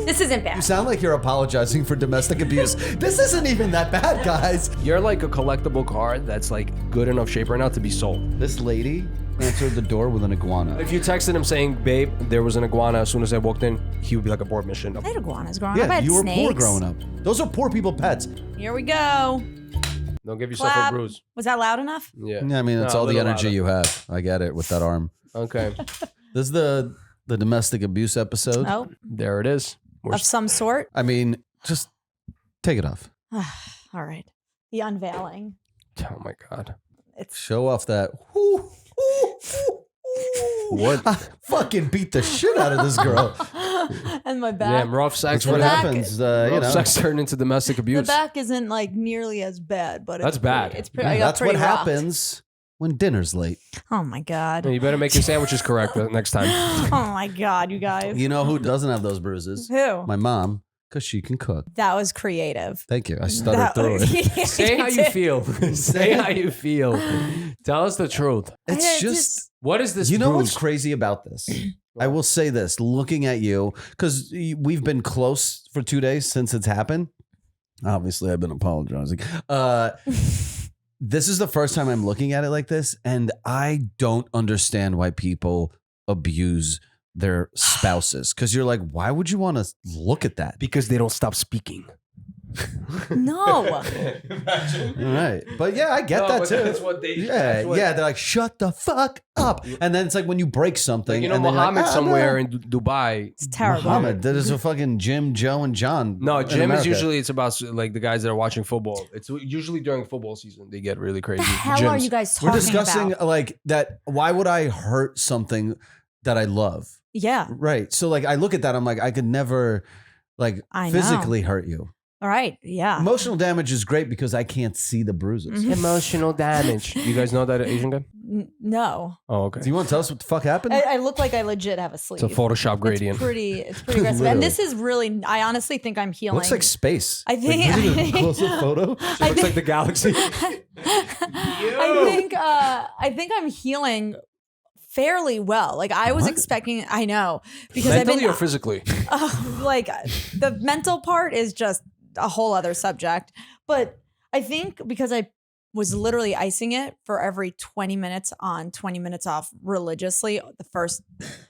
This isn't bad. You sound like you're apologizing for domestic abuse. This isn't even that bad, guys. You're like a collectible card that's like good enough shape right now to be sold. This lady answered the door with an iguana. If you texted him saying, babe, there was an iguana as soon as I walked in, he would be like, abort mission. I had iguanas growing up. I Yeah, had you were snakes. poor growing up. Those are poor people pets. Here we go. Don't give yourself Clap. a bruise. Was that loud enough? Yeah. I mean, it's No, a all the little energy louder. you have. I get it with that arm. Okay. This is the domestic abuse episode. Oh, There it is. We're of some sort. I mean, just take it off. All right. The unveiling. Oh my God. It's Show off that. What? I fucking beat the shit out of this girl. and my back. Yeah, rough sex. That's what back- happens. Rough You know, sex turned into domestic The abuse. back isn't like nearly as bad, but That's it's bad. Pretty, it's pretty. Yeah, I got that's what pretty rocked. happens when dinner's late. Oh my god. You better make your sandwiches correct the next time. Oh my god, you guys. You know who doesn't have those bruises? Who? My mom, because she can cook. That was creative. Thank you. I stuttered through it. Say how you feel. Say how you feel. Tell us the truth. It's I just, What is this you know bruise? what's crazy about this? I will say this, looking at you, because we've been close for 2 days since it's happened. Obviously, I've been apologizing. This is the first time I'm looking at it like this, and I don't understand why people abuse their spouses. Because you're like, why would you want to look at that? Because they don't stop speaking. No. All right. But yeah, I get that too. That's what they. Yeah, yeah. They're like, shut the fuck up. And then it's like when you break something. Like, you know, and then you're like, Muhammad "Ah, somewhere no." in Dubai. It's terrible. Muhammad, that is a fucking Jim, Joe, and John. No, in Jim is America. usually, it's about like the guys that are watching football. It's usually during football season. They get really crazy. What the hell are Gyms. you guys talking We're discussing about? like that. Why would I hurt something that I love? Yeah. Right. So like I look at that, I'm like, I could never like I know. physically hurt you. All right. Yeah. Emotional damage is great because I can't see the bruises. Mhm. Emotional damage. You guys know that Asian guy? No. Oh, okay. Do you want to tell us what the fuck happened? I look like I legit have a sleeve. It's a Photoshop gradient. It's pretty aggressive. And this is really, I honestly think I'm healing. Looks like space. I think- Like, look at I the close-up photo. Looks like the galaxy. I think I'm healing fairly well. Like I was What? expecting, I know, because Mentally I've been or physically? like the mental part is just a whole other subject. But I think because I was literally icing it for every 20 minutes on, 20 minutes off religiously the first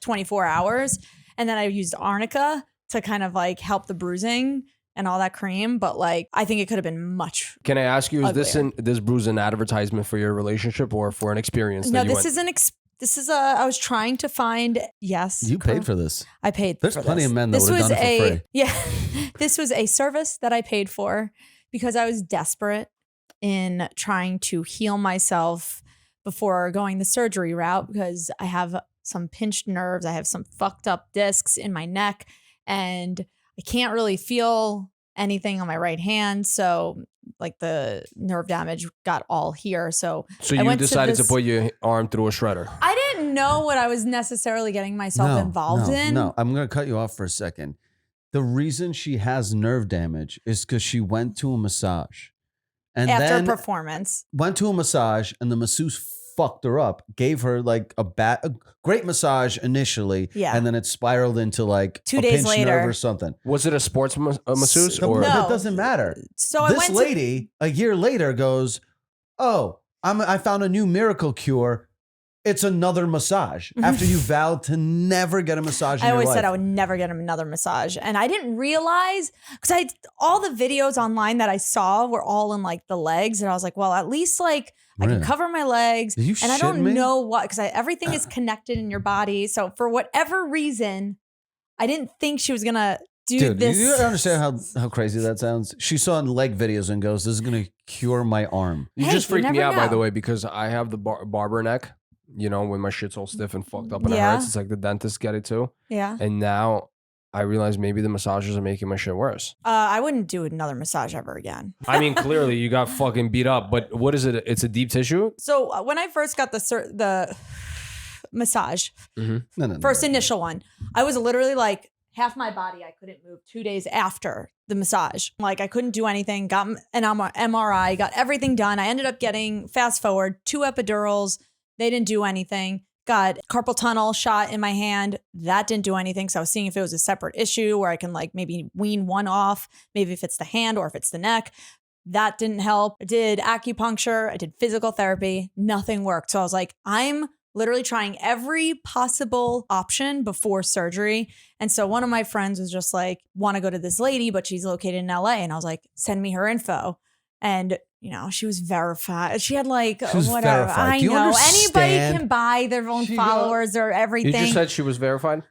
24 hours. And then I used arnica to kind of like help the bruising and all that cream. But like, I think it could have been much. Can I ask you, is this Uglier. this bruise an advertisement for your relationship or for an experience? No, that you this went? is I was trying to find, yes. You paid for this. I paid There's for plenty this. of men that This would have was done it for free. Yeah. This was a service that I paid for because I was desperate in trying to heal myself before going the surgery route because I have some pinched nerves. I have some fucked up discs in my neck and I can't really feel anything on my right hand. So like the nerve damage got all here. So So I you went decided to this- put your arm through a shredder. I didn't know what I was necessarily getting myself involved in. No, I'm going to cut you off for a second. The reason she has nerve damage is because she went to a massage. And After then a performance. went to a massage and the masseuse fucked her up, gave her like a great massage initially. Yeah. And then it spiraled into like 2 a days pinched later. nerve or something. Was it a sports masseuse or? No. That doesn't matter. So I This went lady a year later goes, oh, I found a new miracle cure. It's another massage after you vowed to never get a massage in I your always life. said I would never get another massage. And I didn't realize because all the videos online that I saw were all in like the legs. And I was like, well, at least like I can Really? cover my legs. Are you And I shitting don't me? know what, because everything is connected in your body. So for whatever reason, I didn't think she was going to do Dude, this. you understand how crazy that sounds? She saw leg videos and goes, this is going to cure my arm. You Hey, just you freaked me never out, by know. the way, because I have the barber neck. You know, when my shit's all stiff and fucked up and it Yeah. hurts, it's like the dentist get it too. Yeah. And now I realize maybe the massages are making my shit worse. I wouldn't do another massage ever again. I mean, clearly you got fucking beat up, but what is it? It's a deep tissue? So when I first got the massage, No. first initial one, I was literally like half my body I couldn't move 2 days after the massage. Like I couldn't do anything, got an MRI, got everything done. I ended up getting, fast forward, 2 epidurals. They didn't do anything. got carpal tunnel shot in my hand. That didn't do anything. So I was seeing if it was a separate issue where I can like maybe wean one off, maybe if it's the hand or if it's the neck. That didn't help. I did acupuncture. I did physical therapy. Nothing worked. So I was like, I'm literally trying every possible option before surgery. And so one of my friends was just like, want to go to this lady, but she's located in LA. And I was like, send me her info. And you know, she was verified. She had like whatever. Verified. I know. Anybody Understand? can buy their own followers or everything. You just said she was verified?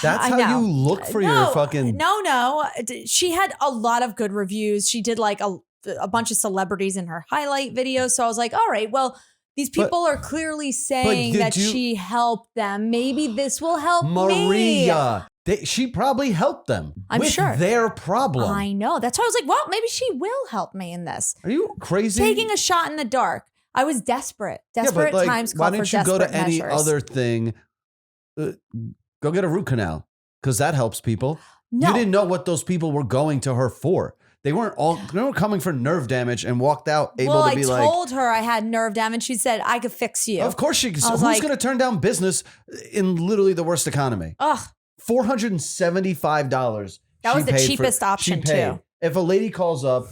That's how you look for your fucking. No. She had a lot of good reviews. She did like a bunch of celebrities in her highlight videos. So I was like, all right, well, these people are clearly saying that she helped them. Maybe this will help Maria. She probably helped them. I'm with sure. Their problem. I know. That's why I was like, well, maybe she will help me in this. Are you crazy? Taking a shot in the dark. I was desperate. Desperate like, times why call for didn't you go desperate to any measures. other thing? Go get a root canal because that helps people. No. You didn't know what those people were going to her for. They weren't coming for nerve damage and walked out able to be like. I told her I had nerve damage. She said I could fix you. Of course she could. Who's like, going to turn down business in literally the worst economy? Ugh. $475. That was the cheapest option too. If a lady calls up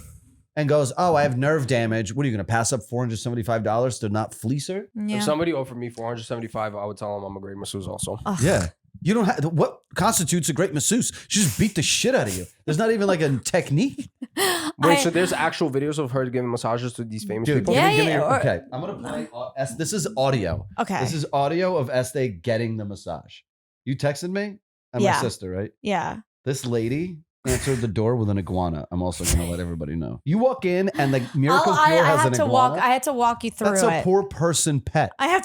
and goes, "Oh, I have nerve damage," what are you going to pass up $475 to not fleece her? Yeah. If somebody offered me $475, I would tell them I'm a great masseuse also. Ugh. Yeah. You don't have what constitutes a great masseuse. She just beat the shit out of you. There's not even like a technique. Wait, so there's actual videos of her giving massages to these famous people? Okay, I'm gonna play. This is audio. Okay. This is audio of Estee getting the massage. You texted me and my sister, right? Yeah. This lady answered the door with an iguana. I'm also gonna let everybody know. You walk in and the Miracle Cure has an iguana. I had to walk you through That's a poor person pet. I had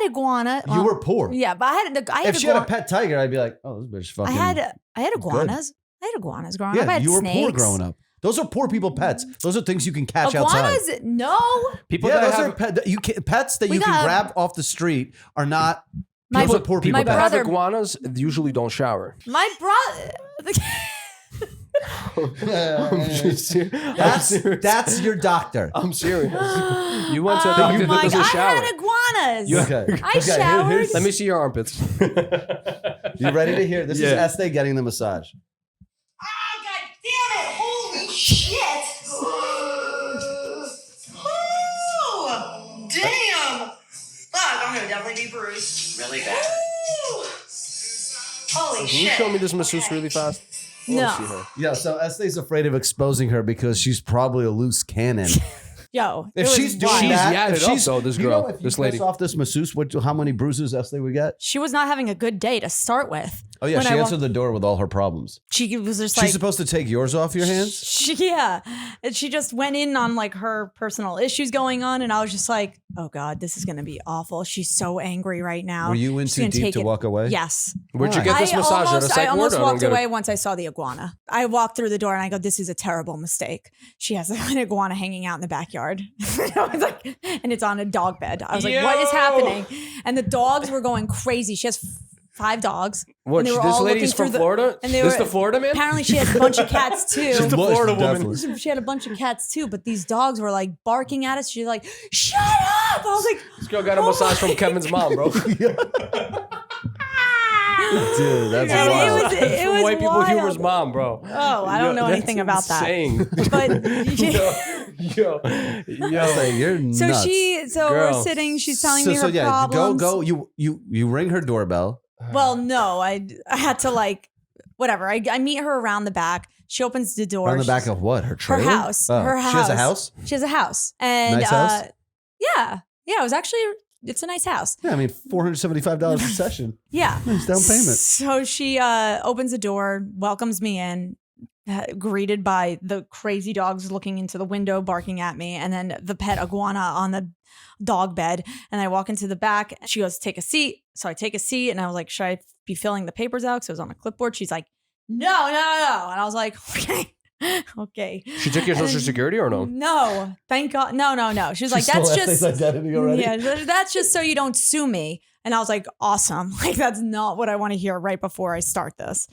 iguana. You were poor. Yeah, but I had if she had a pet tiger, I'd be like, oh, this bitch fucking. I had iguanas. I had iguanas growing up. I Yeah, had you were snakes. poor growing up. Those are poor people pets. Those are things you can catch Iguanas, outside. no. People Yeah, that those have, are pets that you can grab off the street are not. Those are poor people. my people that pets. have brother- iguanas usually don't shower. My brother. That's your doctor. I'm serious. You went to a doctor that my doesn't God, shower. I had iguanas. Okay. I showered. Let me see your armpits. You ready to hear? This is Estee getting the massage. Oh, God damn it! Holy shit! Oh, damn! Fuck, I'm gonna definitely be bruised. Really bad. Holy Can shit. you show me this masseuse really fast? I wanna No. see her. Yeah, so Estee's afraid of exposing her because she's probably a loose cannon. Yo, If it was she's doing wild. that, yadded if up, she's though, this you girl, know, if you this lady. piss off this masseuse, how many bruises Estee would get? She was not having a good day to start with. Oh yeah, When she I answered the door with all her problems. She was just She's like, supposed to take yours off your hands. yeah. And she just went in on like her personal issues going on. And I was just like, oh God, this is going to be awful. She's so angry right now. Were you in She's too gonna deep take to it. walk away? Yes. Where'd you get this massage at a psych I ward? almost I don't walked get it. away once I saw the iguana. I walked through the door and I go, this is a terrible mistake. She has an iguana hanging out in the backyard. I was like, and it's on a dog bed. I was like, what is happening? And the dogs were going crazy. She has 5 dogs. What? And they were This all lady's looking from through Florida? And they This were, the Florida man? Apparently she has a bunch of cats too. She's the Was, Florida woman. definitely. She had a bunch of cats too, but these dogs were like barking at us. She's like, shut up. I was like, This girl got a massage from Kevin's mom, bro. Dude, that's And wild. it From was White People wild. Humor's mom, bro. Oh, I don't know That's anything about that. insane. But yo. Estee, you're so nuts. we're Girl. sitting, she's telling me her yeah, problems. go. You ring her doorbell. Well, no, I had to like, whatever. I meet her around the back. She opens the door. On the back of what? Her her trailer? house. Oh, Her house. She has a house? She has a house. And Nice house? yeah. It was actually, it's a nice house. Yeah, I mean, $475 a session. Yeah. Nice down payment. So she opens the door, welcomes me in, greeted by the crazy dogs looking into the window, barking at me, and then the pet iguana on the dog bed. And I walk into the back. She goes, take a seat. So I take a seat, and I was like, should I be filling the papers out? Because it was on a clipboard. She's like, no. And I was like, okay. Okay. She took your social security or no? No, thank God. No. She was like, She that's stole just Estee's identity already? Yeah, that's just so you don't sue me. And I was like, awesome. Like, that's not what I want to hear right before I start this.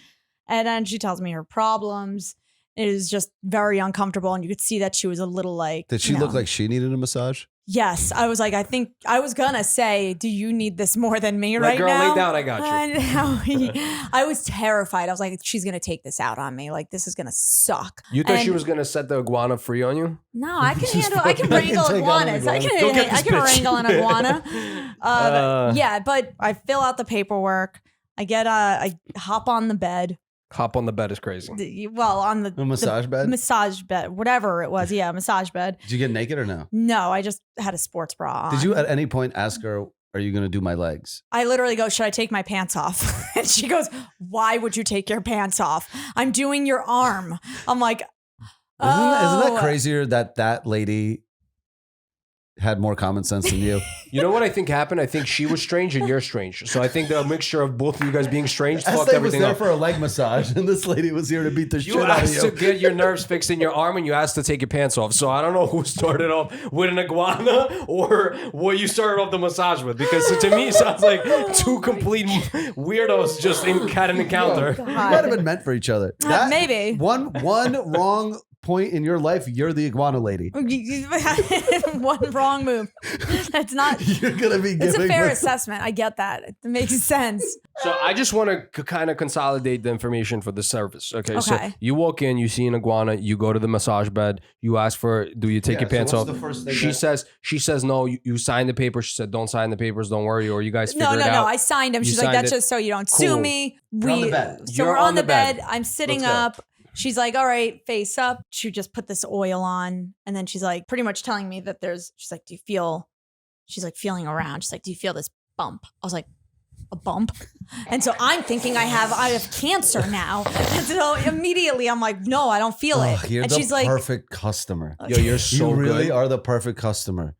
And then she tells me her problems. It is just very uncomfortable. And you could see that she was a little like, Did she you look know. like she needed a massage? Yes, I was like, I think I was gonna say, do you need this more than me right girl, now? lay down, I got you. I was terrified. I was like, she's gonna take this out on me. Like, this is gonna suck. You thought she And- was gonna set the iguana free on you? No, I can handle. I can wrangle take on an iguanas. I iguana. Go get I this can bitch. wrangle an iguana. Yeah, but I fill out the paperwork. I hop on the bed. Hop on the bed is crazy. On the massage bed? massage bed, whatever it was. Yeah, massage bed. Did you get naked or no? No, I just had a sports bra on. Did you at any point ask her, are you going to do my legs? I literally go, should I take my pants off? And she goes, why would you take your pants off? I'm doing your arm. I'm like, Isn't that oh. crazier that lady had more common sense than you? You know what I think happened? I think she was strange and you're strange. So I think the mixture of both of you guys being strange fucked Estée was everything there up. for a leg massage, and this lady was here to beat the shit You out of asked to you. get your nerves fixed in your arm, and you asked to take your pants off. So I don't know who started off with an iguana or what you started off the massage with, because to me it sounds like two complete weirdos just had an encounter. You might have been meant for each other. Maybe. One wrong point in your life, you're the iguana lady. One wrong move. That's not. You're gonna be giving. It's a fair with- assessment. I get that. It makes sense. So I just want to kind of consolidate the information for the service. Okay, so Okay. you walk in, you see an iguana, you go to the massage bed, you ask for, do you take Yeah, your pants so off? what's the first thing She that- says no. You sign the paper. She said don't sign the papers. Don't worry, or you guys figure it out. No. I signed him. You She's like, signed that's it. just so you don't sue Cool. me. You're on the bed. So You're we're on on the the bed. bed. I'm sitting Let's go. up. She's like, all right, face up. She just put this oil on. And then she's like, pretty much telling me that she's like, she's like feeling around. She's like, do you feel this bump? I was like, a bump? And so I'm thinking I have cancer now. And so immediately I'm like, no, I don't feel it. Ugh, you're And the she's like, perfect customer. Yo, you're so you really good. are the perfect customer.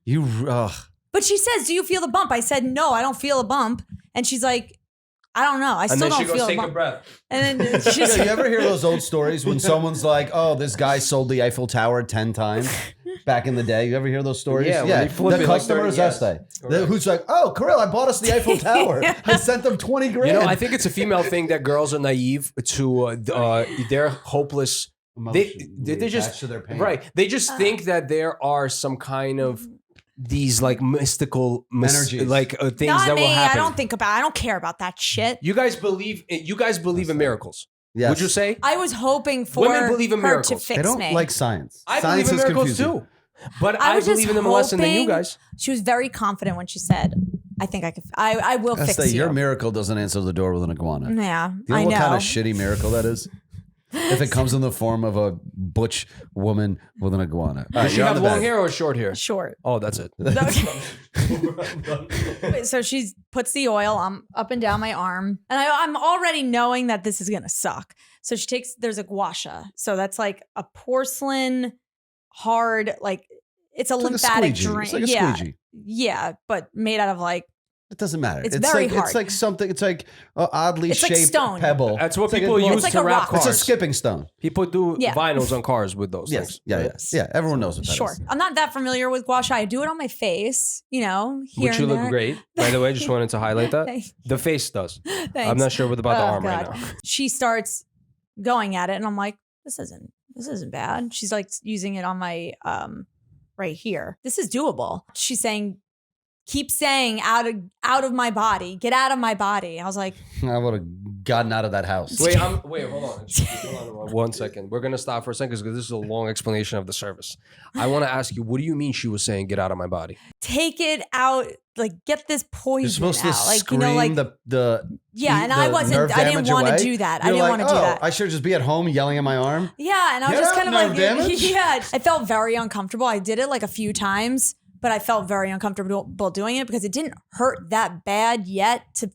but she says, do you feel the bump? I said, no, I don't feel a bump. And she's like, I don't know. I And still then don't she goes, feel a take a bump. breath. And then Yeah, she's you ever hear those old stories when someone's like, "Oh, this guy sold the Eiffel Tower 10 times back in the day"? You ever hear those stories? Yeah, when they flip the it like customer 30 is years. Estée. Correct. Who's like, "Oh, Kirill, I bought us the Eiffel Tower. I sent them 20 grand." You know, I think it's a female thing that girls are naive to. They're hopeless. They just attached to their pain. right. They just think that there are some kind of these like mystical Energies. things not that me. will happen. I don't care about that shit. You guys believe in miracles. Yes. Would you say? I was hoping for Women believe in her miracles. to They fix don't me. like science. I Science believe in is miracles confusing. too. But I I was just believe in them less than you hoping- guys. She was very confident when she said, I think I could. I will fix Estée, you. your miracle doesn't answer the door with an iguana. Yeah, You know I what know. kind of shitty miracle that is? If it comes in the form of a butch woman with an iguana. All right, Does she you're on have the long bed. hair or short hair? Short. Oh, that's it. Wait, so she puts the oil up and down my arm, and I'm already knowing that this is gonna suck. So she takes. There's a gua sha. So that's like a porcelain, hard, like it's a It's like a lymphatic squeegee. drain. It's like a yeah, squeegee. yeah, but made out of like It doesn't matter. It's very like, hard. It's like something. It's like an oddly It's like shaped stone. pebble. That's what It's like people a- use It's like to a wrap rock. cars. It's a skipping stone. People do Yeah. vinyls on cars with those Yes. things. Yeah. Yes. Yeah. Everyone knows what that is. sure. I'm not that familiar with gua sha. I do it on my face, you know, here Which you and look there. great. By the way, just wanted to highlight that. Thank- The face does. Thanks. I'm not sure about the Oh, arm right God. now. She starts going at it, and I'm like, this isn't bad. She's like using it on my right here. This is doable. She's saying, keep saying out of my body, get out of my body. I was like, I would have gotten out of that house. Wait, hold on 1 second. We're gonna stop for a second because this is a long explanation of the service. I want to ask you, what do you mean she was saying "get out of my body"? take it out, like get this poison You're supposed to out. Like, scream you know, like the yeah, and I nerve didn't damage want to away. do that. I You're didn't like, want to do "Oh, that. I should just be at home yelling at my arm. Yeah, and I was Get just out, kind of like, nerve damage. yeah, I felt very uncomfortable. I did it like a few times, but I felt very uncomfortable doing it because it didn't hurt that bad yet to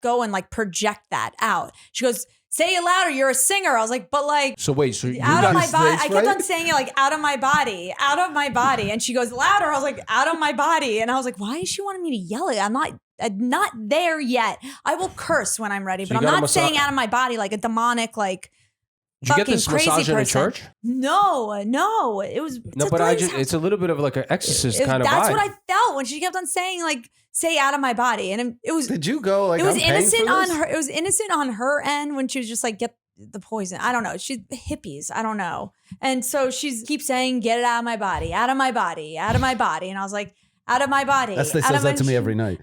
go and like project that out. She goes, say it louder, you're a singer. I was like, but like, So wait, so you out of got my body. I stage kept fright? on saying it like out of my body, out of my body. And she goes louder. I was like, out of my body. And I was like, why is she wanting me to yell it? I'm not there yet. I will curse when I'm ready, So but you I'm got a not saying massa- out of my body like a demonic, like Did you get fucking this crazy massage in a person. church? No. It was No, but it's a little bit of like an exorcist kind of that's vibe. what I felt when she kept on saying like say out of my body, and it was Did you go like? it was I'm paying innocent for on this? her. It was innocent on her end when she was just like the poison. I don't know. She's hippies. I don't know. And so she keeps saying, get it out of my body, out of my body, out of my body. And I was like, out of my body. Estée says that to me every night.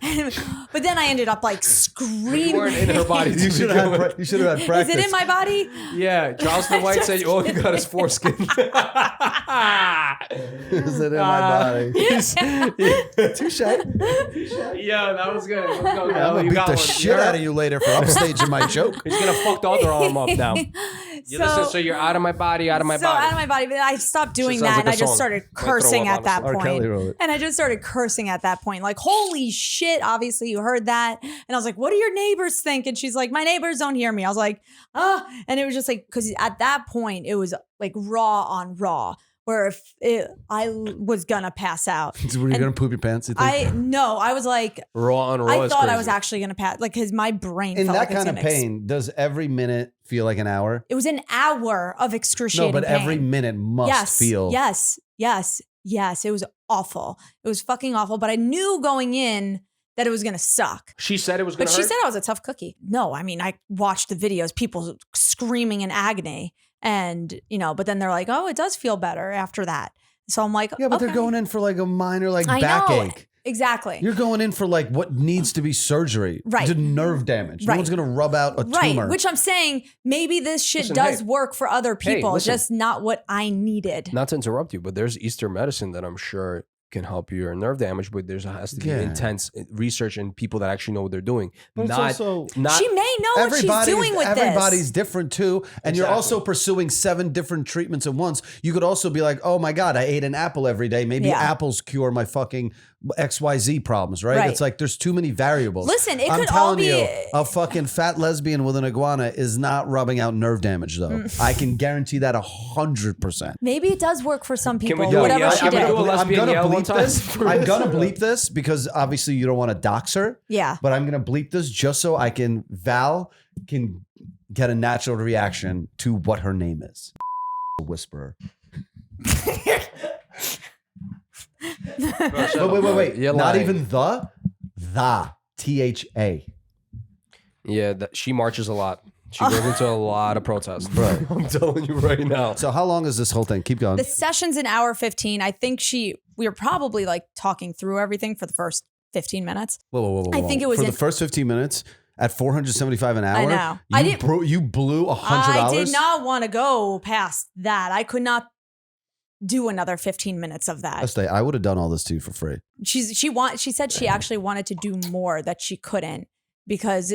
But then I ended up like screaming. You weren't in her body. You should have had practice. Is it in my body? Yeah, Charleston White said all you got is foreskin. Is it in my body? Touche. Yeah, that was good. Let's go. I'm gonna beat the shit out of you later for upstaging my joke. He's gonna fuck the other arm up now. So you're out of my body, out of my So body. out of my body. But I stopped doing Shit that sounds and like I a just song. started Might throw cursing up at that on R. Kelly wrote point. it. And I just started cursing at that point. Like, holy shit, obviously you heard that. And I was like, what do your neighbors think? And she's like, my neighbors don't hear me. I was like, and it was just like, because at that point it was like raw on raw. Where if I was gonna pass out. Were you gonna poop your pants? You think? I was like, Raw on raw. I is thought I crazy. was actually gonna pass, like, because my brain in felt that like it's kind of gonna pain, does every minute feel like an hour? It was an hour of excruciating No, but pain. every minute must feel. Yes. It was awful. It was fucking awful. But I knew going in that it was gonna suck. She said it was gonna But hurt? she said I was a tough cookie. No, I mean, I watched the videos, people screaming in agony, and but then they're like, oh, it does feel better after that. So I'm like, Yeah, but okay. they're going in for like a minor I know. backache. Exactly. You're going in for like what needs to be surgery. Right. To nerve damage. No Right. one's gonna rub out a Right, tumor. which I'm saying, maybe this shit Listen, does hey. work for other people, listen. just not what I needed. Not to interrupt you, but there's Eastern medicine that I'm sure can help your nerve damage, but there has to be Yeah. intense research and people that actually know what they're doing. But it's Not also- She may know what she's doing with everybody's this. different too, and you're Exactly. also pursuing 7 different treatments at once. You could also be like, "Oh my god, I ate an apple every day. Maybe Yeah. apples cure my fucking XYZ problems." Right? Right. It's like there's too many variables. Listen, it I'm could all telling be- you, a fucking fat lesbian with an iguana is not rubbing out nerve damage, though. I can guarantee that 100%. Maybe it does work for some people. we do Whatever yell- she can we did. do a lesbian yell one bleep time? this. I'm gonna bleep this because obviously you don't want to dox her. Yeah. But I'm gonna bleep this just so Val can get a natural reaction to what her name is. Whisperer. But wait. You're Not lying. even the THA. Yeah, she marches a lot. She goes into a lot of protests. Right. I'm telling you right now. So how long is this whole thing? Keep going. The session's an hour 15. I think we were probably like talking through everything for the first 15 minutes. Whoa. I think it was for in- the first 15 minutes at $475 an hour. I know. I didn't- You blew $100. I did not want to go past that. I could not do another 15 minutes of that. Estée, I would have done all this to you for free. She said she actually wanted to do more that she couldn't because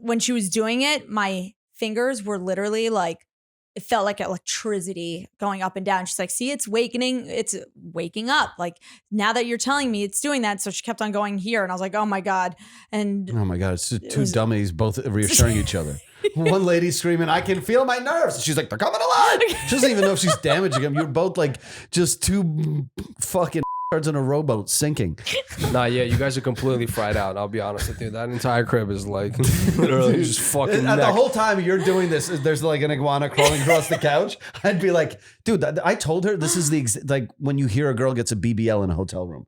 when she was doing it, my fingers were literally like, it felt like electricity going up and down. She's like, see, it's waking up. Like now that you're telling me it's doing that. So she kept on going here and I was like, oh my God. And Oh my God, it's just two was- dummies both reassuring each other. One lady screaming, I can feel my nerves. She's like, they're coming alive. She doesn't even know if she's damaging them. You're both like just two fucking birds in a rowboat sinking. Nah, yeah, you guys are completely fried out. I'll be honest with you. That entire crib is like literally just fucking And the neck. whole time you're doing this, there's like an iguana crawling across the couch. I'd be like, dude, I told her this is like when you hear a girl gets a BBL in a hotel room.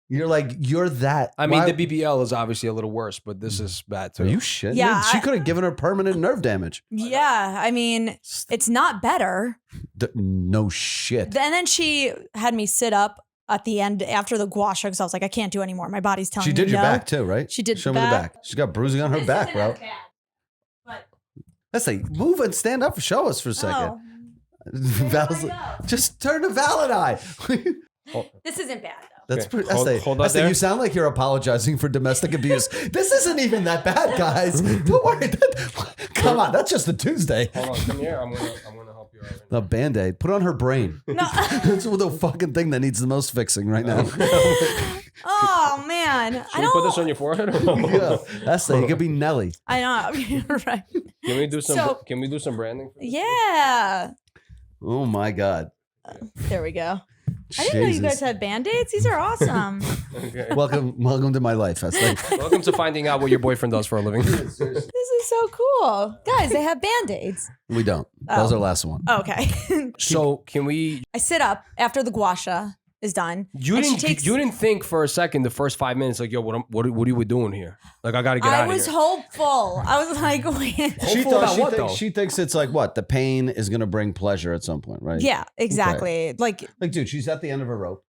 You're like, you're that. I mean, Why- the BBL is obviously a little worse, but this is bad too. Are you shitting? Yeah, me? She I- could have given her permanent nerve damage. yeah, I mean, it's not better. No shit. And then she had me sit up at the end after the gua sha because I was like, I can't do anymore. My body's telling She me did your no. back too, right? She did Show the me the back. back. She's got bruising on her back, bro. Let's say, move and stand up. Show us for a second. Val's, just turn to Val and I. This isn't bad though. That's Okay, pretty. hold- Estée, hold that Estée, there. you sound like you're apologizing for domestic abuse. This isn't even that bad, guys. Don't worry. Come on, that's just a Tuesday. Hold on, come here. I'm gonna help you out. Right A Band-Aid. Put on her brain. No. That's the fucking thing that needs the most fixing right now. Oh man, Should I we don't. put this on your forehead or no? Yeah, Estée, you could be Nelly. I know. You're right. Can we do some? So- can we do some branding? for this? Yeah. Oh my God. There we go. I didn't know you guys had band-aids. These are awesome. Okay. Welcome to my life, Estée. Welcome to finding out what your boyfriend does for a living. This is so cool. Guys, they have band-aids. We don't. That was Oh. our last one. Okay. So can we? I sit up after the gua sha is done. You and didn't think for a second the first 5 minutes like, yo, what are we doing here? Like, I got to get out of here. I was hopeful. I was like, wait. She thinks it's like what? The pain is going to bring pleasure at some point, right? Yeah, exactly. Okay. Like, dude, she's at the end of her rope.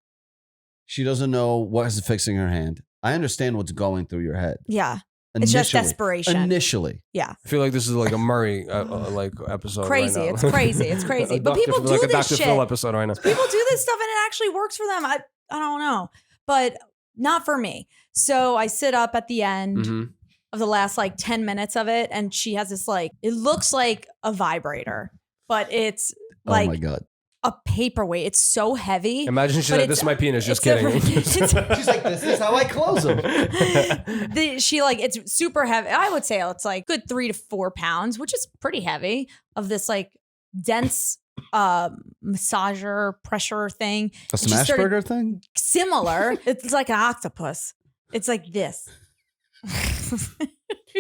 She doesn't know what is fixing her hand. I understand what's going through your head. Yeah. It's just desperation. Initially. Yeah. I feel like this is like a Murray like episode. Crazy. Right now. It's crazy. It's crazy. But people do like this a Dr. shit. Phil episode right now. People do this stuff and it actually works for them. I don't know. But not for me. So I sit up at the end of the last like 10 minutes of it. And she has this like, it looks like a vibrator, but it's like oh my God. a paperweight. It's so heavy. Imagine she's like, this is my penis. Just kidding. She's like, this is how I close them. It's super heavy. I would say it's like good 3 to 4 pounds, which is pretty heavy, of this like dense massager pressure thing. A smash burger thing? Similar. It's like an octopus. It's like this.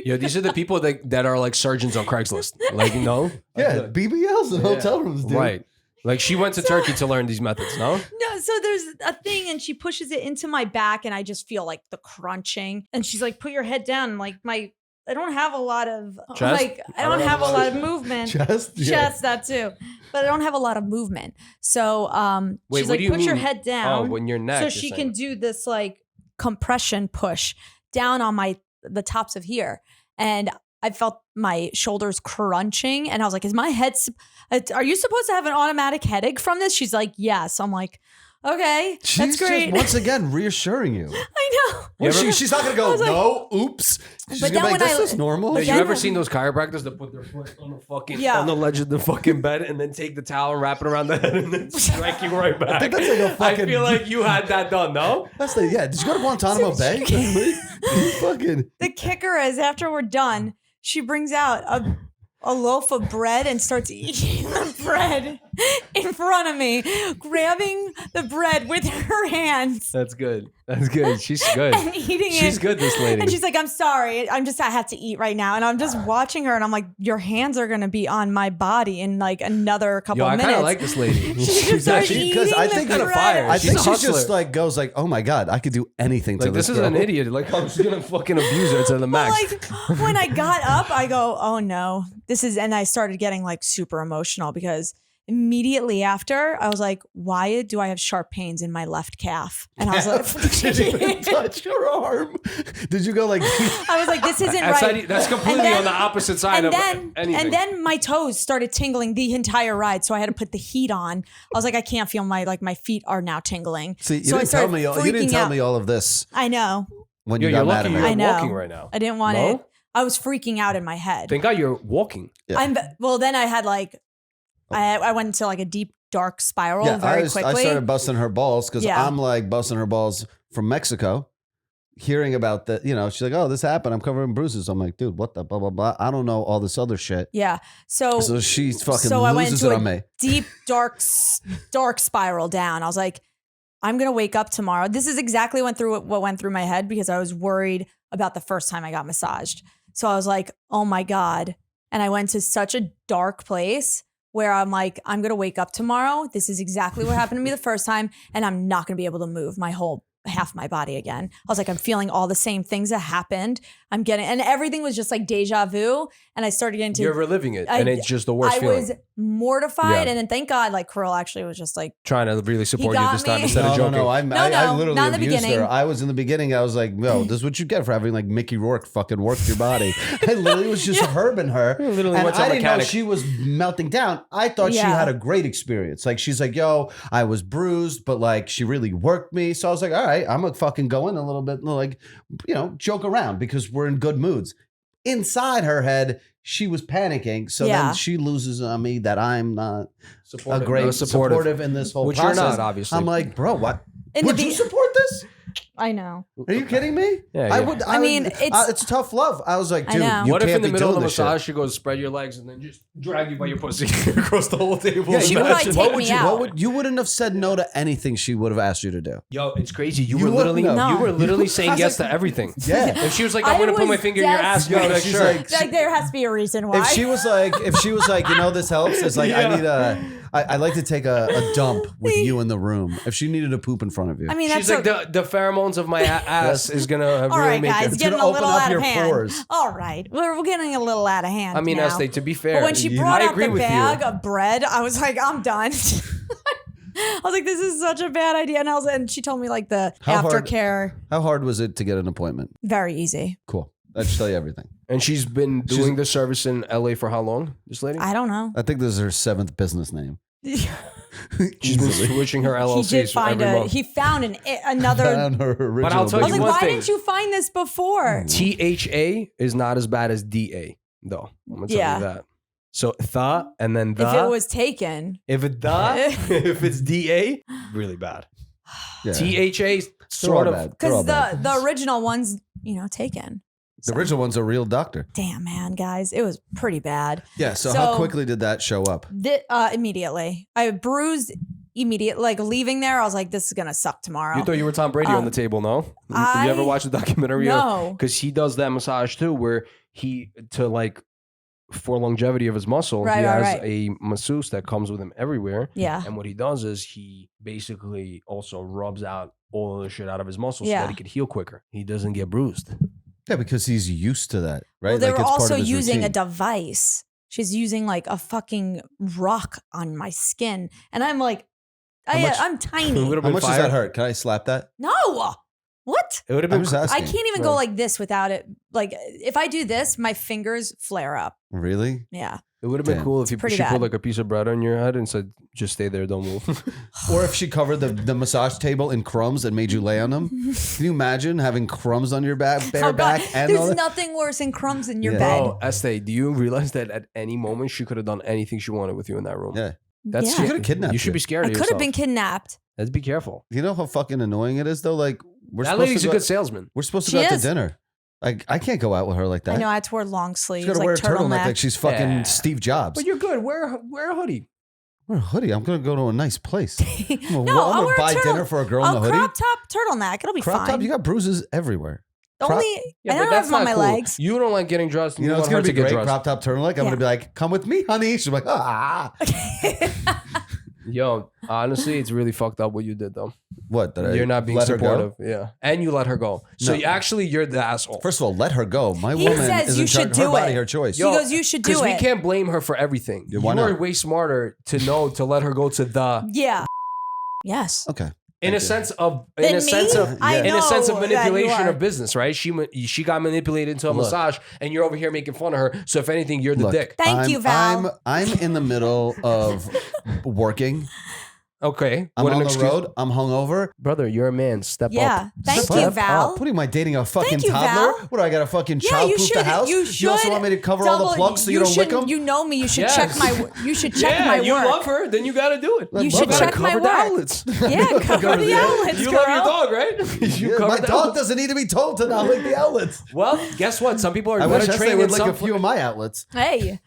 Yeah, these are the people that are like surgeons on Craigslist. Like, no? Yeah, BBLs in hotel rooms, dude. Right. Like she went to Turkey to learn these methods, no? No, so there's a thing and she pushes it into my back and I just feel like the crunching. And she's like, put your head down. And like I don't have a lot of chest? like I don't have a lot of movement. Chest, that too. But I don't have a lot of movement. So Wait, she's what like, do you put your mean? head down. Oh, when your neck. So she can do this like compression push down on the tops of here. And I felt my shoulders crunching and I was like, is my head, are you supposed to have an automatic headache from this? She's like, yes. I'm like, okay, that's great. Just once again reassuring you. I know. She's not going to go, no, oops. She's going to be like, this is normal. Have you ever seen those chiropractors that put their foot on the fucking on the ledge of the fucking bed and then take the towel and wrap it around the head and then strike you right back? I think that's like a fucking... I feel like you had that done, no? Did you go to Guantanamo Bay? The kicker is after we're done, she brings out a loaf of bread and starts eating the bread in front of me, grabbing the bread with her hands. That's good. That's good. She's good. And eating it. She's good, this lady. And she's like, I'm sorry. I have to eat right now. And I'm just watching her and I'm like, your hands are going to be on my body in like another couple of minutes. I kind of like this lady. She's actually because I think kind of fire. I think a she hustler. just like goes like, oh my God, I could do anything to like, this is girl. an idiot. Like, I'm just going to fucking abuse her to the max. Like when I got up, I go, oh no, and I started getting like super emotional because immediately after I was like, why do I have sharp pains in my left calf? And I was like, did you touch your arm? Did you go like, I was like, this isn't right. That's completely on the opposite side of anything. And then my toes started tingling the entire ride. So I had to put the heat on. I was like, I can't feel my feet are now tingling. See, you so didn't tell me all of this. I know. When you got mad at me. You're I know. walking right now. I didn't want it. I was freaking out in my head. Thank God you're walking. Yeah. Then I had like, I went into like a deep, dark spiral very quickly. I started busting her balls because Yeah. I'm like busting her balls from Mexico, hearing about that. She's like, oh, this happened. I'm covered in bruises. I'm like, dude, what the blah, blah, blah. I don't know all this other shit. Yeah. So she's fucking I went loses into it on me. Deep, dark spiral down. I was like, I'm going to wake up tomorrow. This is exactly what went through my head because I was worried about the first time I got massaged. So I was like, oh my God. And I went to such a dark place where I'm like, I'm going to wake up tomorrow. This is exactly what happened to me the first time. And I'm not going to be able to move my whole half my body again. I was like, I'm feeling all the same things that happened. And everything was just like deja vu. And I started getting to. You're reliving it. And it's just the worst feeling. I was mortified. Yeah. And then thank God, like Kirill actually was just like. Trying to really support you this time instead of joking. No, I literally not in the abused beginning. her. I was in the beginning. I was like, no, this is what you get for having like Mickey Rourke fucking work your body. I literally was just herbing her. Literally and I didn't know mechanic. she was melting down. I thought she had a great experience. Like she's like, yo, I was bruised, but like she really worked me. So I was like, all right, I'm gonna fucking go in a little bit, like, joke around because we're in good moods. Inside her head, she was panicking. So then she loses on me that I'm not supportive in this whole Which process. you're not, obviously. I'm like, bro, what? Would you support this? I know. Are you kidding me? Yeah, I yeah. would. It's tough love. I was like, dude, you what if in can't the be middle of the doing this shit. massage she goes spread your legs and then just drag you by your pussy across the whole table? Yeah, She would probably take me out. You wouldn't have said no to anything she would have asked you to do. Yo, it's crazy. You You were literally wouldn't have. you were literally I saying was yes like- to everything. Yeah. If she was like, I'm gonna put my finger in your ass, you'd be like, she's sure. like- Like there has to be a reason why. If she was like, this helps. It's like I I like to take a dump with you in the room. If she needed to poop in front of you. I mean, She's that's like the pheromones of my ass is gonna all really right, make guys, it. getting gonna a little open up out your of hand. pores. All right, we're getting a little out of hand. I mean, now. Estée, to be fair, But when she brought I out agree the with bag you. of bread, I was like, I'm done. I was like, this is such a bad idea. And she told me like the How hard- aftercare, How hard was it to get an appointment? very easy. Cool. That should tell you everything. And she's been doing the service in LA for how long? This lady? I don't know. I think this is her 7th business name. She's been switching her He LLCs did find every month. he found another. Found her original I'll tell I was you like, one why thing. didn't you find this before? THA is not as bad as DA, though. I'm gonna tell Yeah. you that. So tha and then the. If it was taken, if it's DA, really bad. Yeah. THA They're all sort of. bad. They're all because bad. the original one's taken. The original one's a real doctor. Damn, man, guys, it was pretty bad. Yeah. So how quickly did that show up? Immediately, I bruised immediately. Like leaving there, I was like, this is gonna suck tomorrow. You thought you were Tom Brady on the table, no? You ever watch the documentary? No. Because he does that massage too, where for longevity of his muscle, Right, he right, has right. a masseuse that comes with him everywhere. Yeah. And what he does is he basically also rubs out all of the shit out of his muscles so Yeah. that he could heal quicker. He doesn't get bruised. Yeah, because he's used to that, right? Well, they Like, were it's part also of his using a routine. device. She's using like a fucking rock on my skin, and I'm like, I'm It tiny. would have How been much does fire. that hurt? Can I slap that? No, what? It would have I'm been. just asking. I can't even go Right. like this without it. Like if I do this, my fingers flare up. Really? Yeah. It would have been Damn. cool if she pretty put bad. like a piece of bread on your head and said, "Just stay there, don't move." Or if she covered the massage table in crumbs and made you lay on them? Can you imagine having crumbs on your bare Oh, God. back and all There's that? nothing worse than crumbs in your Yeah. bed. Oh, Estée, do you realize that at any moment she could have done anything she wanted with you in that room? Yeah. That's Yeah. She could have kidnapped You should be scared I of could yourself. have been kidnapped. Let's be careful. You know how fucking annoying it is though? Like we're That supposed lady's to a go, good salesman. we're supposed to She go out is. to dinner. Like I can't go out with her like that. I know I had to wear long sleeves, She's gotta like wear a turtleneck turtleneck. like she's fucking Yeah. Steve Jobs. But you're good. Wear a hoodie. Wear a hoodie. I'm gonna go to a nice place. I'm No, gonna I'll wear a buy turtle- dinner for a girl in a hoodie. crop top turtleneck. It'll be Crop fine. top, you got bruises everywhere. Only Yeah, I but don't that's have them on not my cool. legs. You don't like getting dressed. And You know, you it's want her gonna to be get great. dressed. Crop top turtleneck. I'm Yeah. gonna be like, come with me, honey. She's like, ah. Yo, honestly, it's really fucked up what you did though. What? Did I You're not being let her go? supportive. Yeah, and you let her go. So No. you're the asshole. First of all, let her go. My He woman says is you in charge. should Her do body, it. her choice. He goes, you should do Because we it. can't blame her for everything. Yeah, why you are not? way smarter to know to let her go to the Yeah. Yes. Okay. in a Thank you. sense of Than me? I in a sense of know that you manipulation are. of business, right? She got manipulated into a Look. massage, and you're over here making fun of her. So if anything, you're the Look, dick. Thank you, Val. I'm in the middle of working. Okay, I'm what on an the excuse. road. I'm hungover. Brother, you're a man. Step Yeah. up. Thank Step you, up. Val. What am I dating a fucking Thank you, toddler? Val. What do I got? A fucking Yeah, child you proof should. the house? You should. also want me to cover all the double- plugs so you don't lick should- them? You know me. You should Yes. check my. You should check Yeah, my you work. love her, then you got to do it. You should gotta check my cover the work. outlets. Yeah, cover the outlets, You girl. love your dog, right? You Yeah, cover my the dog outlets. doesn't need to be told to not lick the outlets. Well, guess what? Some people are I going wish to I train would in lick some. a few of my outlets. Hey,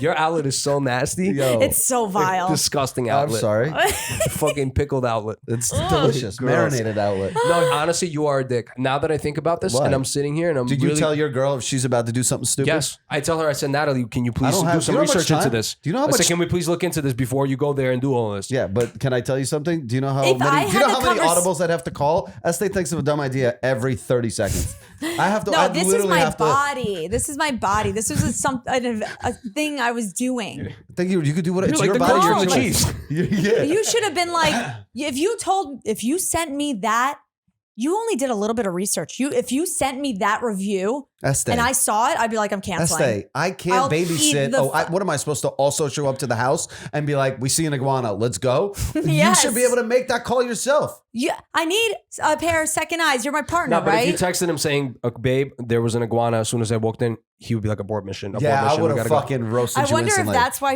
Your outlet is so nasty. Yo, it's so vile. Disgusting I'm outlet. sorry. Fucking pickled outlet. It's delicious. Gross. Marinated outlet. No, honestly, you are a dick. Now that I think about this, Why? and I'm sitting here, and I'm Did really. you tell your girl if she's about to do something stupid? Yes, I tell her. I said, Natalie, can you please don't do have- some do you know how much research into time? this? Do you know how I said, much- can we please look into this before you go there and do all this? Yeah, but can I tell you something? Do you know how If I many? Do you know had how the many audibles I'd have to call? Estee thinks of a dumb idea every 30 seconds. I have to. No, I this is literally my have to. body. This is my body. This was a thing I was doing. Think you could do what You're it's like your the body. girl Your from the choice. Chiefs. Yeah. You should have been like, if you sent me that, you only did a little bit of research. If you sent me that review Estee. and I saw it, I'd be like, I'm canceling. Estee, I can't I'll babysit. eat the What am I supposed to also show up to the house and be like, we see an iguana, let's go? You Yes. should be able to make that call yourself. Yeah, I need a pair of second eyes. You're my partner, No, but right? if you texted him saying, babe, there was an iguana as soon as I walked in, he would be like, abort mission. Abort Yeah, I mission, would we have gotta go." fucking roasted I you wonder if instantly. that's why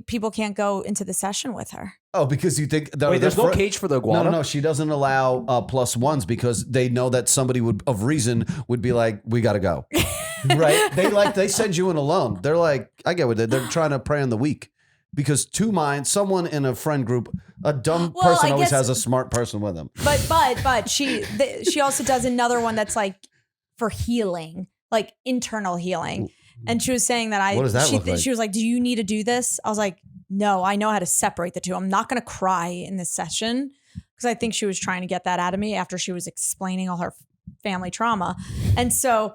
people can't go into the session with her. Oh, because you think Wait, there's no cage for the iguana? No, she doesn't allow plus ones because they know that somebody of reason would be like, we got to go. Right? They send you in alone. They're like, I get what they're trying to prey on the weak. Because two minds, someone in a friend group, a dumb Well, person I always guess- has a smart person with them. But she also does another one that's like for healing, like internal healing. And she was saying that What does that look like? she was like, do you need to do this? I was like, no, I know how to separate the two. I'm not going to cry in this session because I think she was trying to get that out of me after she was explaining all her family trauma. And so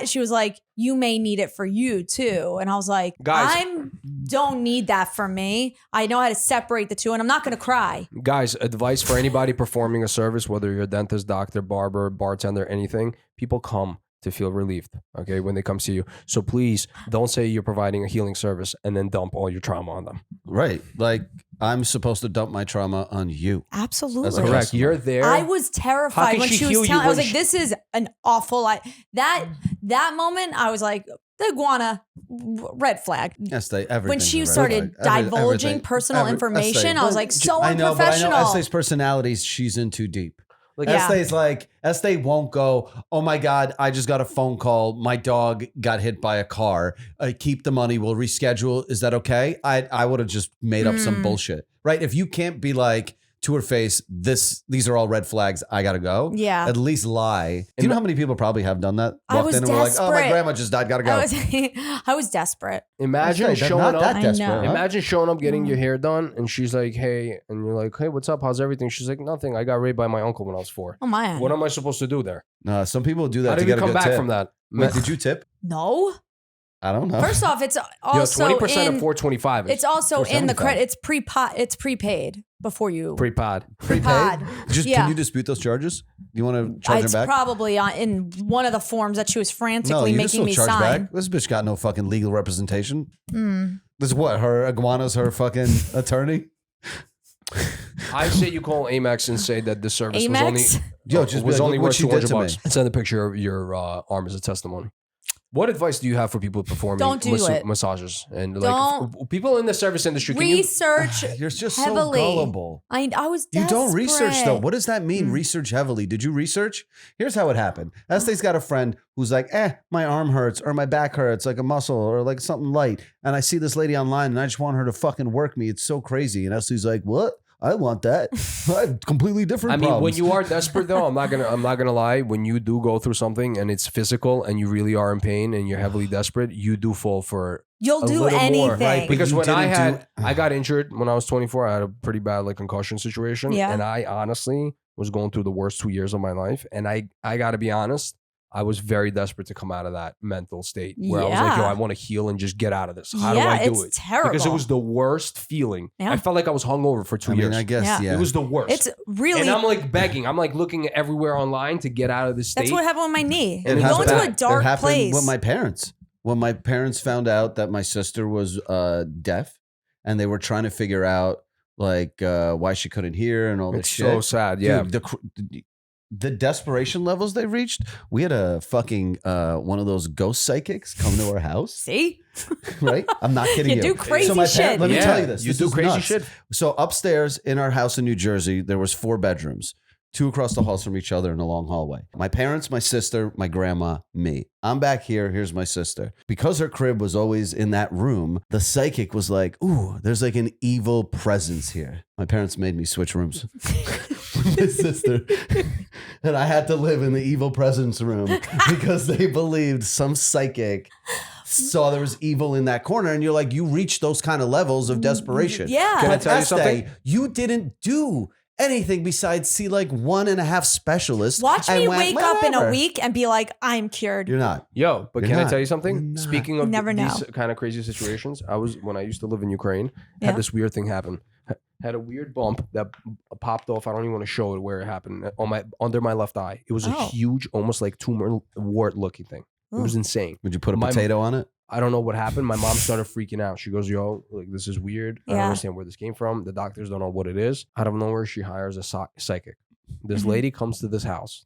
she was like, you may need it for you too. And I was like, Guys. I don't need that for me. I know how to separate the two and I'm not going to cry. Guys, advice for anybody performing a service, whether you're a dentist, doctor, barber, bartender, anything, people come to feel relieved, okay, when they come see you. So please don't say you're providing a healing service and then dump all your trauma on them. Right. Like, I'm supposed to dump my trauma on you. Absolutely. That's Correct. customer. You're there. I was How terrified can when she she heal was you telling. I was when like, "This is an awful." That moment, I was like, "The iguana, red flag." Estée, everything. When she started divulging personal information, I was like, "So unprofessional." I know Estee's personality, she's in too deep. Like, Yeah. Estee's like, Estée won't go, oh my God, I just got a phone call. My dog got hit by a car. Keep the money. We'll reschedule. Is that okay? I would have just made up some bullshit. Right? If you can't be like, to her face, these are all red flags. I gotta go. Yeah. At least lie. Do you know how many people probably have done that? I was in and were like, oh, my desperate. grandma just died. Gotta go. I was desperate. Imagine Estee, showing not up. that I desperate. know. Huh? Imagine showing up, getting your hair done, and she's like, hey, and you're like, hey, what's up? How's everything? She's like, nothing. I got raped by my uncle when I was 4. Oh my. What am I supposed to do there? No, some people do that How to did get we a come good back tip. from that? Wait, did you tip? No. I don't know. First off, it's Yo, also 20% of in, 425 is it's also in the 475. credit. It's prepaid before you Pre-pod. Pod. Can you dispute those charges? You want to charge It's her back? probably in one of the forms that she was No, frantically you can making still me charge sign. back. This bitch got no fucking legal representation. This is what? Her iguana's her fucking attorney? I say you call Amex and say that the service was only Amex? Yo, just be was like, only look what worth she did to me. $200. And send a picture of your arm as a testimony. What advice do you have for people performing Don't do it. massages and Don't. like people in the service industry? Can you Research You're just heavily. so gullible. I was You desperate. don't research though. What does that mean? Research heavily. Did you research? Here's how it happened. Estee's got a friend who's like, my arm hurts or my back hurts, like a muscle or like something light. And I see this lady online and I just want her to fucking work me. It's so crazy. And Estee's like, what? I want that. I have completely different I mean, problems. when you are desperate, though, I'm not gonna lie. When you do go through something and it's physical and you really are in pain and you're heavily desperate, you do fall for You'll a do little anything. more, right? Because you when didn't I got injured when I was 24, I had a pretty bad like concussion situation, Yeah. and I honestly was going through the worst 2 years of my life. And I got to be honest, I was very desperate to come out of that mental state where I was like, yo, Yeah. I want to heal and just get out of this. How do I do it's it? terrible. Because it was the worst feeling. Yeah. I felt like I was hungover for 2 I mean, years. I guess, Yeah. yeah. It was the worst. It's really. And I'm like begging. I'm like looking everywhere online to get out of this state. That's what happened with my knee. It You go happened- into a it dark happened place. with my parents. When my parents found out that my sister was deaf and they were trying to figure out like why she couldn't hear and all this It's shit. so sad. Yeah. Dude, the desperation levels they reached, we had a fucking one of those ghost psychics come to our house, See? right? I'm not kidding you. You do crazy my shit. Let me Yeah, tell you this. you This do is crazy nuts. shit. So upstairs in our house in New Jersey, there was 4 bedrooms, 2 across the halls from each other in a long hallway. My parents, my sister, my grandma, me. I'm back here. Here's my sister. Because her crib was always in that room, the psychic was like, ooh, there's like an evil presence here. My parents made me switch rooms with my sister. And I had to live in the evil presence room because they believed some psychic saw there was evil in that corner. And you're like, you reach those kind of levels of desperation. Yeah. Can I But tell you Estee, something? you didn't do anything besides see like 1.5 specialists. Watch and me went, wake up in a "Whatever." week and be like, I'm cured. You're not. Yo, but You're can I not. tell you something? You're not. Speaking of Never these know. kind of crazy situations, when I used to live in Ukraine, Yeah. had this weird thing happen. Had a weird bump that popped off. I don't even want to show it where it happened under my left eye. It was a Oh. huge, almost like tumor wart looking thing. It was insane. Would you put a My- potato on it? I don't know what happened. My mom started freaking out. She goes, yo, like this is weird. I don't Yeah. understand where this came from. The doctors don't know what it is. Out of nowhere, she hires a psychic. This Mhm. lady comes to this house,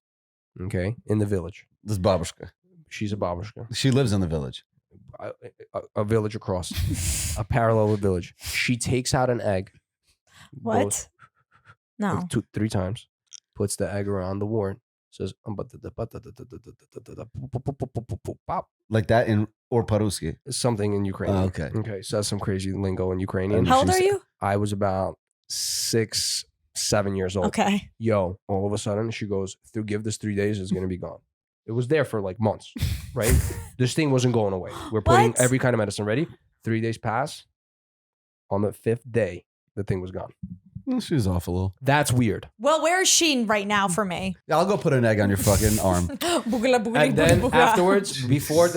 okay, in the village. This babushka. She's a babushka. She lives in the village. A village across, a parallel village. She takes out an egg. What? goes No. like 2-3 times, puts the egg around the wart, says, pop, Like that in or Paruski. something in Ukrainian. Okay. Okay, says some crazy lingo in Ukrainian. How old she's- are you? I was about 6-7 years old. Okay. Yo, all of a sudden she goes, give this 3 days, it's gonna be gone. It was there for like months, right? This thing wasn't going away. We're putting What? every kind of medicine ready. 3 days pass. On the 5th day, the thing was gone. She was off a little. That's weird. Well, where is she right now for me? I'll go put an egg on your fucking arm. And then afterwards, before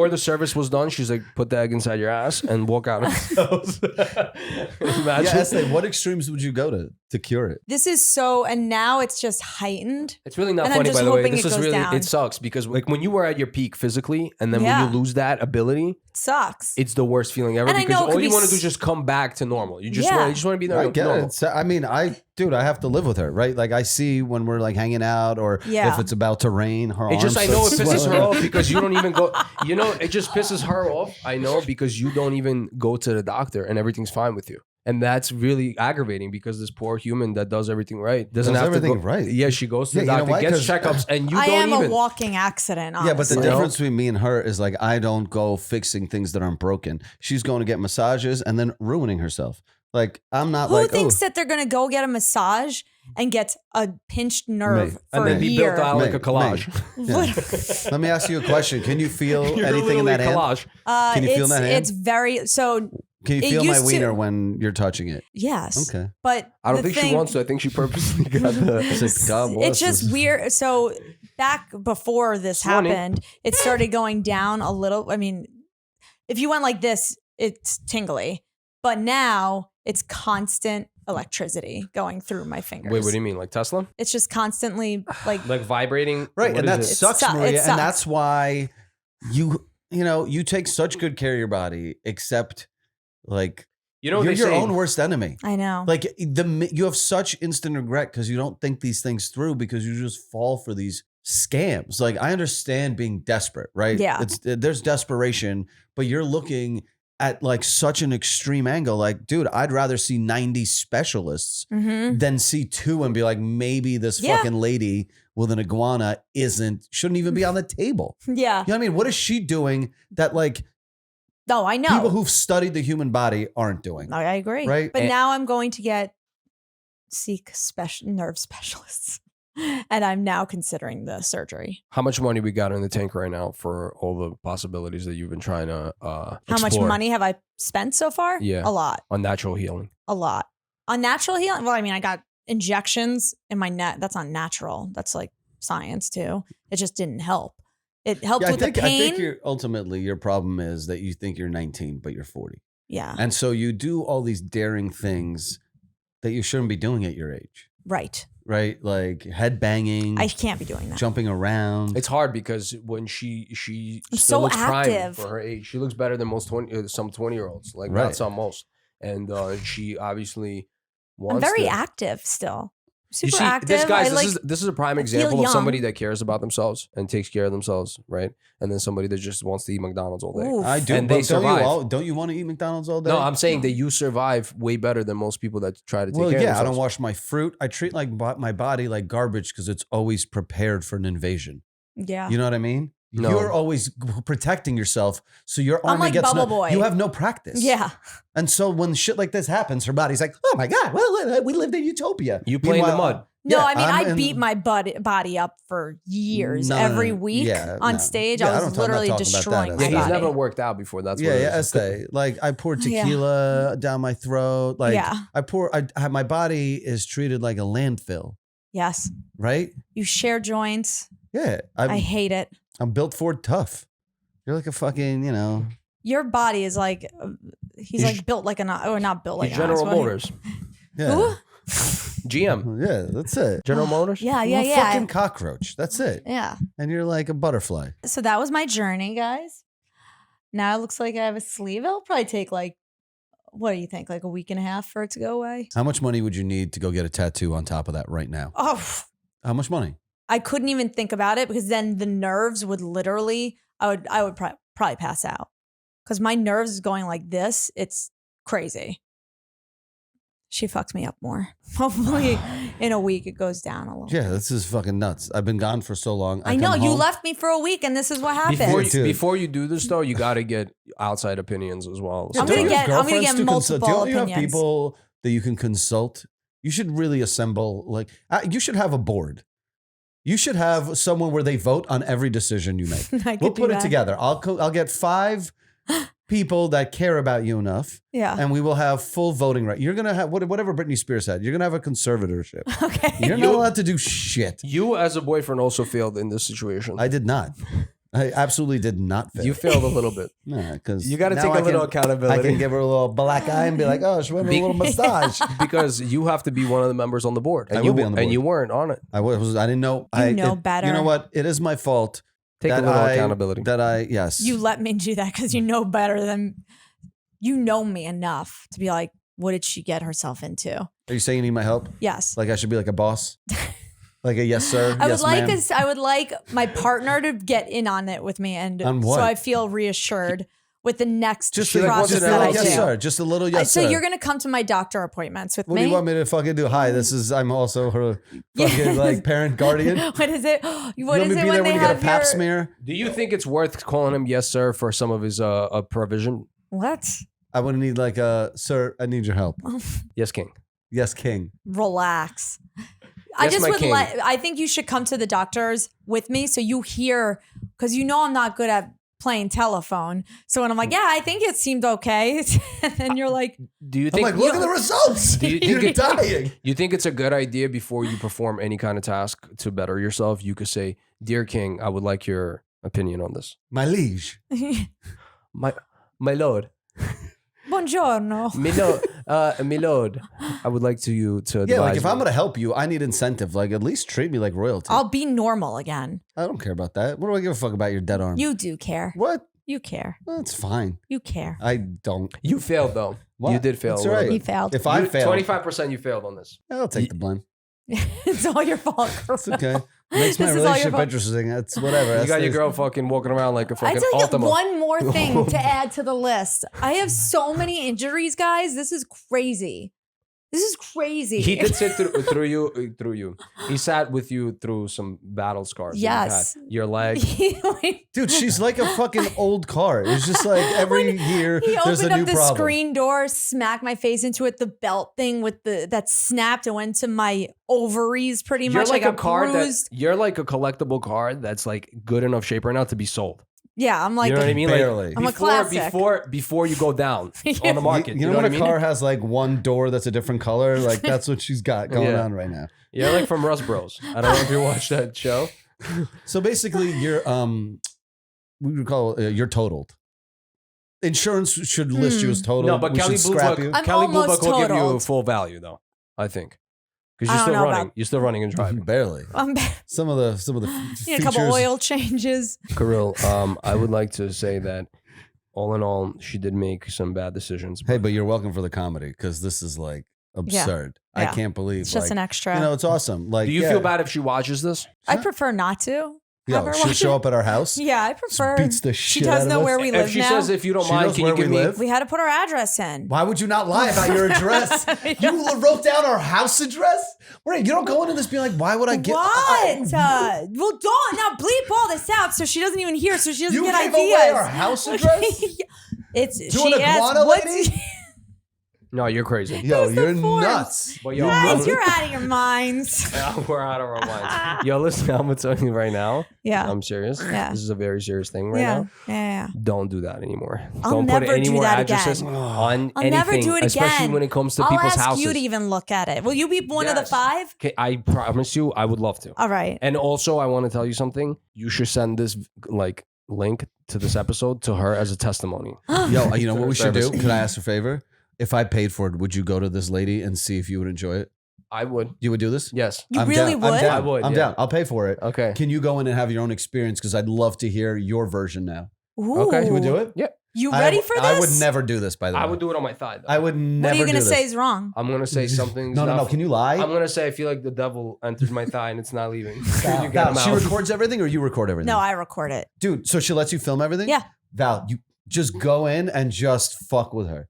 the service was done, she's like, put the egg inside your ass and walk out of the house. Imagine. Yeah, Estée, what extremes would you go to cure it? This is so, and now it's just heightened. It's really not And I'm funny, just by the way. hoping This it is goes really, down. it sucks because like when you were at your peak physically and then Yeah. when you lose that ability, It sucks. it's the worst feeling ever And I because know it all could you be want to do is just come back to normal. You just Yeah. want to be I get normal. it. So, I mean, I have to live with her, right? Like I see when we're like hanging out or Yeah. if it's about to rain, her It just, I arms know it start pisses her swelling. off because you don't even go, it just pisses her off. I know because you don't even go to the doctor and everything's fine with you. And that's really aggravating because this poor human that does everything right doesn't Does have to go. everything right. Yeah, she goes to Yeah, the you know doctor, why? gets 'Cause checkups, and you I don't am even. a walking accident, Yeah, but the honestly. difference between me and her is like I don't go fixing things that aren't broken. She's going to get massages and then ruining herself. Like I'm not Who like thinks oh, that they're going to go get a massage and get a pinched nerve Me. for and then a be year? built out like Me. a collage. Yeah. Let me ask you a question. Can you feel You're anything in literally that a hand? collage. Can you feel it's, that hand? It's very, so Can you it feel my used to- wiener when you're touching it? yes. Okay. But I don't the think thing, she wants to. I think she purposely got the. It's like, God bless It's just this. weird. So back before this Funny. happened, it started going down a little. I mean, if you went like this, it's tingly. But now it's constant electricity going through my fingers. Wait, what do you mean? Like Tesla? It's just constantly like Like vibrating? Right, What and that is it? sucks, It Maria, sucks. and that's why you take such good care of your body, except like You know what you're they your say? own worst enemy. I know. Like you have such instant regret because you don't think these things through because you just fall for these scams. Like I understand being desperate, right? Yeah. There's desperation, but you're looking at like such an extreme angle. Like, dude, I'd rather see 90 specialists Mhm. than see 2 and be like, maybe this Yeah. fucking lady with an iguana shouldn't even be on the table. Yeah. You know what I mean? What is she doing that like No, I know. people who've studied the human body aren't doing? I agree. Right? But And- now I'm going to seek nerve specialists. And I'm now considering the surgery. How much money we got in the tank right now for all the possibilities that you've been trying to How much explore money have I spent so far? Yeah. A lot. on natural healing? A lot. On natural healing? Well, I mean, I got injections in my neck. That's not natural. That's like science too. It just didn't help. It helped Yeah, with the I pain. think ultimately your problem is that you think you're 19, but you're 40. Yeah. And so you do all these daring things that you shouldn't be doing at your age, Right. right? Like head banging, I can't be doing that. jumping around. It's hard because when she I'm still so looks prime active. for her age. She looks better than some 20-year-olds, like Right. not some most. And she obviously wants. I'm very to, active still. You Super see, active. this guys, I like, this is a prime I feel example of somebody young. that cares about themselves and takes care of themselves, right? And then somebody that just wants to eat McDonald's all day. Oof. I do, And but they survive. don't you want to eat McDonald's all day? No, I'm saying that you survive way better than most people that try to take well, care of yeah, I themselves. don't wash my fruit. I treat like my body like garbage because it's always prepared for an invasion. yeah. You know what I mean? No. You're always protecting yourself, so your I'm army like gets Bubble no, Boy. You have no practice. Yeah. And so when shit like this happens, her body's like, "Oh my god, well, we lived in utopia." You play in the Meanwhile, mud. No, yeah, I mean, I'm I in- beat my body up for years. No, Every week yeah, on no. stage, Yeah, I I'm was not literally talking about that. destroying Yeah, my he's body. never worked out before. That's Yeah, what it yeah, is. Estée. Like I pour Yeah. tequila down my throat. Like Yeah. my body is treated like a landfill, Yes. right? You share joints. Yeah, I hate it. I'm built for tough. You're like a fucking, Your body is like, he's He's- like built like or not built like He's an General ox, but- Motors. yeah. Who? GM. Yeah, that's it. General Motors? Yeah, You're yeah, a yeah. fucking cockroach. That's it. Yeah. And you're like a butterfly. So that was my journey, guys. Now it looks like I have a sleeve. It'll probably take like, what do you think? Like a week and a half for it to go away? How much money would you need to go get a tattoo on top of that right now? Oh, How much money? I couldn't even think about it because then the nerves would literally, I would probably pass out because my nerves is going like this. It's crazy. She fucked me up more. Hopefully in a week it goes down a little. Yeah, this is fucking nuts. I've been gone for so long. I know come you home- left me for a week and this is what happened. Dude. Before you do this though, you got to get outside opinions as well. I'm Don't gonna you have get girlfriends to consult? multiple Don't you have opinions. people that you can consult? You should really assemble, like, you should have a board. You should have someone where they vote on every decision you make. I could We'll do put it that. together. I'll get 5 people that care about you enough, Yeah. and we will have full voting right. You're gonna have whatever Britney Spears had. You're gonna have a conservatorship. Okay. You're not allowed to do shit. You as a boyfriend also failed in this situation. I did not. I absolutely did not fail. You failed a little bit. Nah, because You got to take a little accountability. I can give her a little black eye and be like, "Oh, she went with a little massage." because you have to be one of the members on the board. And I will be on the board. And you weren't on it. I didn't know. You know better. You know what? It is my fault. Take a little accountability. Yes. You let me do that because you know better than you know me enough to be like, what did she get herself into? Are you saying you need my help? Yes. Like I should be like a boss? Like a yes sir? I yes, would like ma'am? I would like my partner to get in on it with me, and On what? so I feel reassured with the next Just process a that I little do. yes sir. Just a little yes So sir. you're gonna come to my doctor appointments with What me? do you want me to fucking do? Hi, I'm also her fucking like parent guardian. What is it? What You want is me to it be there when they when you get a have pap your smear? Do you think it's worth calling him yes, sir, for some of his provision? what? I would need like a sir, I need your help. Yes, King. Yes, king. Relax. I Yes, just my would king. like. I think you should come to the doctors with me so you hear, because you know I'm not good at playing telephone. So when I'm like, yeah, I think it seemed okay, and then you're like, Do you I'm think like, look at the results. Do you You're think dying. you think it's a good idea before you perform any kind of task to better yourself? You could say, "Dear King, I would like your opinion on this." My liege. My lord, buongiorno. my lord, I would like you to Yeah, like advise if me. I'm gonna help you, I need incentive. Like at least treat me like royalty. I'll be normal again. I don't care about that. What do I give a fuck about your dead arm? You do care. What? You care. That's fine. You care. I don't. You failed though. What? You did fail. That's a little right. He bit. failed. If I fail, 25% you failed on this. I'll take the blame. It's all your fault. It's okay. Makes my This is all your relationship fault. interesting. That's whatever. You That's got your the- girl fucking walking around like a I fucking tell you Ultima. one more thing to add to the list. I have so many injuries, guys. This is crazy. This is crazy. He did sit through you. He sat with you through some battle scars. that you've Yes. had. Your leg. Dude, she's like a fucking old car. It's just like every year He there's a opened new up the problem. screen door, smacked my face into it. The belt thing with that snapped and went to my ovaries pretty You're much. like I a got card bruised. you're like a collectible card that's like good enough shape right now to be sold. Yeah, I'm like, You know what I mean? Barely. I'm a before, classic. before you go down on the market. You know what when I a mean? car has like one door that's a different color? Like that's what she's got going Yeah. on right now. You're like from Rust Bros. I don't know if you watched that show. So basically, you're we would call you're totaled. Insurance should list you as totaled. No, but We Kelly should scrap Blue you. Book, I'm Kelly Blue almost Book will give you totaled. full value though. I think because I you're don't still know running. about- You're still running and driving. Barely. I'm Some of the need features. a couple oil changes. Kirill, I would like to say that all in all, she did make some bad decisions. Hey, but you're welcome for the comedy because this is like absurd. I Yeah. can't believe It's just like, an extra. You know, it's awesome. Like, do you yeah, feel bad if she watches this? I prefer not to. Yo, her she'll watch show it. up at our house. Yeah, I prefer. beats the She shit does out of know us. where we If live she now. says, if you don't She mind, knows can you where give we me? live. We had to put our address in. Why would you not lie about your address? You wrote down our house address? Wait, you don't go into this being like, why would I get What? Well, don't now bleep all this out so she doesn't even hear, so she doesn't You get gave ideas. away our house address? It's To she an asked, iguana what's lady? No, you're crazy. Yo, Who's the you're fourth? nuts. But yo, guys, you're out of your minds. we're out of our minds. Yo, listen, I'm gonna tell you right now. Yeah. I'm serious. Yeah. This is a very serious thing right Yeah, now. yeah. Don't do that anymore. I'll Don't put never any do more that addresses again. on I'll anything, never do it especially again. when it comes to I'll people's ask houses. you to even look at it. Will you be one of the Yes. 5? Okay, I promise you, I would love to. All right. And also, I want to tell you something. You should send this like link to this episode to her as a testimony. Yo, you know what we should do? Service. Could I ask a favor? If I paid for it, would you go to this lady and see if you would enjoy it? I would. You would do this? Yes. You I'm really down. would? I'm down. I would, I'm yeah. down. I'll pay for it. Okay. Can you go in and have your own experience? Because I'd love to hear your version now. Ooh. Okay. You would do it? Yeah. You ready for this? I would never do this, by the way. I would do it on my thigh. Though. I would never What are you do going to this. say is wrong? I'm gonna say something. No. Can you lie? I'm gonna say I feel like the devil entered my thigh and it's not leaving. Can you get Val, him she out? records everything or you record everything? No, I record it. Dude, so she lets you film everything? Yeah. Val, you just go in and just fuck with her.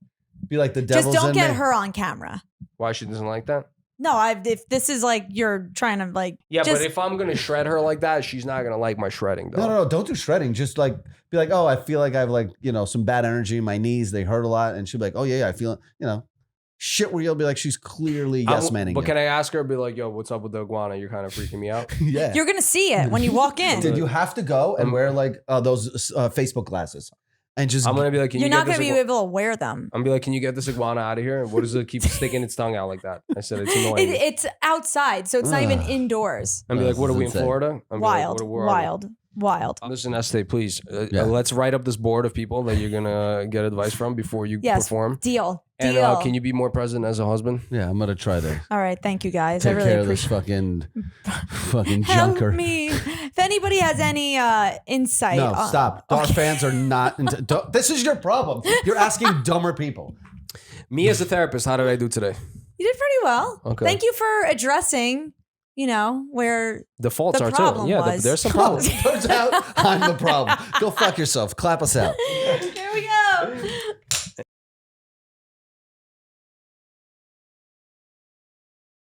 Be like the devil's Just don't in get me. her on camera. Why she doesn't like that? No, if this is like you're trying to like Yeah, just, but if I'm gonna shred her like that, she's not gonna like my shredding though. No, don't do shredding. Just like be like, oh, I feel like I have like, you know, some bad energy in my knees. They hurt a lot. And she'll be like, oh yeah, I feel it. You know, shit where you'll be like, she's clearly yes manning. But can I ask her? Be like, yo, what's up with the iguana? You're kind of freaking me out. Yeah. you're gonna see it when you walk in. Dude, you have to go and wear like those Facebook glasses. and just I'm gonna be like, can You're you not get going to this be able to wear them. I'm gonna be like, can you get this iguana out of here? What does it keep sticking its tongue out like that? I said, it's annoying. It's outside, so it's not even indoors. I'm be like, what are we in Insane. Florida? I'm Wild, where are we? wild. Listen, Estée, please, Yeah. let's write up this board of people that you're gonna get advice from before you Yes, perform. deal. And Deal. can you be more present as a husband? Yeah, I'm gonna try to All right, thank you guys. I take really care of this appreciate fucking Help junker. me. If anybody has any insight. No, stop. Our fans are not. This is your problem. You're asking dumber people. Me as a therapist, how did I do today? You did pretty well. Okay. Thank you for addressing, where The faults the are too. problem Yeah, was. there's some problems. Turns out I'm the problem. Go fuck yourself. Clap us out.